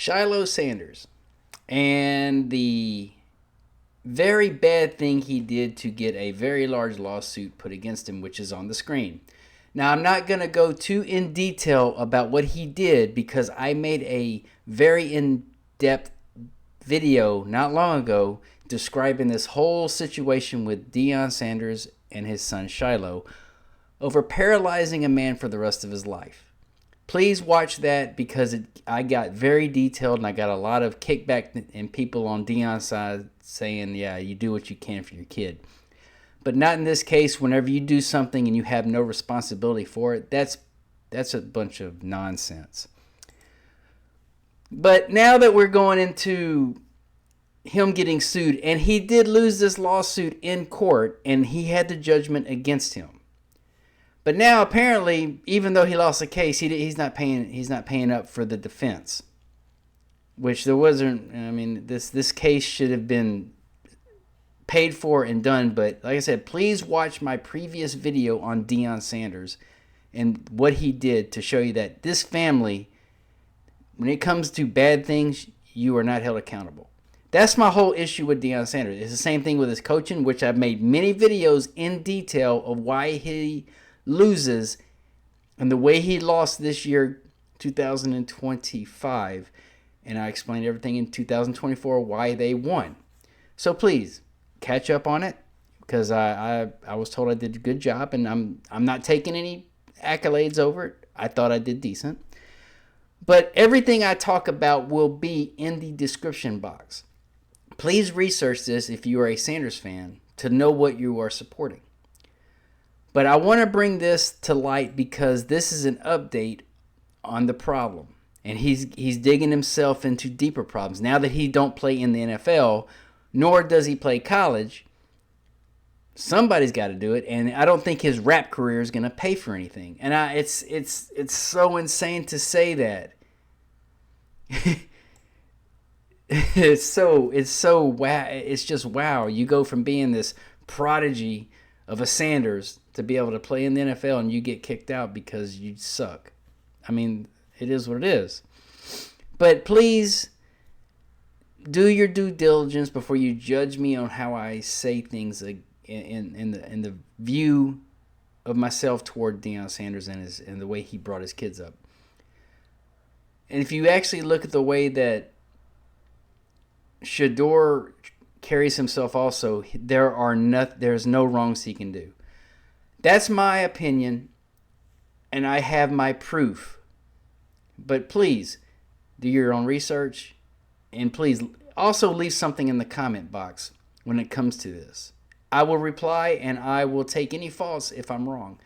Shilo Sanders and the very bad thing he did to get a very large lawsuit put against him, which is on the screen. Now, I'm not going to go too in detail about what he did because I made a very in-depth video not long ago describing this whole situation with Deion Sanders and his son Shilo over paralyzing a man for the rest of his life. Please watch that because I got very detailed and I got a lot of kickback and people on Deion's side saying, yeah, you do what you can for your kid. But not in this case. Whenever you do something and you have no responsibility for it, that's a bunch of nonsense. But now that we're going into him getting sued, and he did lose this lawsuit in court, and he had the judgment against him. But now apparently, even though he lost the case, he's not paying up for the defense, which there wasn't. I mean, this case should have been paid for and done. But like I said, please watch my previous video on Deion Sanders and what he did to show you that this family, when it comes to bad things, you are not held accountable. That's my whole issue with Deion Sanders. It's the same thing with his coaching, which I've made many videos in detail of why he loses and the way he lost this year, 2025. And I explained everything in 2024 why they won. So please catch up on it because I was told I did a good job, and I'm not taking any accolades over it. I thought I did decent. But everything I talk about will be in the description box. Please research this if you are a Sanders fan to know what you are supporting. But I want to bring this to light because this is an update on the problem. And he's digging himself into deeper problems. Now that he don't play in the NFL, nor does he play college, somebody's got to do it. And I don't think his rap career is going to pay for anything. And it's so insane to say that. It's so wow. It's just wow. You go from being this prodigy of a Sanders to be able to play in the NFL and you get kicked out because you suck. I mean, it is what it is. But please do your due diligence before you judge me on how I say things in the view of myself toward Deion Sanders and the way he brought his kids up. And if you actually look at the way that Shador carries himself also, there's no wrongs he can do. That's my opinion, and I have my proof. But please, do your own research, and please also leave something in the comment box when it comes to this. I will reply, and I will take any faults if I'm wrong.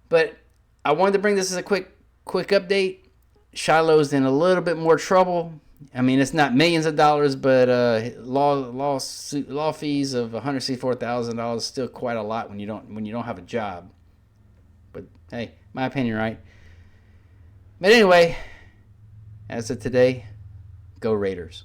But I wanted to bring this as a quick update. Shiloh's in a little bit more trouble. I mean, it's not millions of dollars, but law fees of $164,000 is still quite a lot when you don't have a job. But hey, my opinion, right? But anyway, as of today, go Raiders.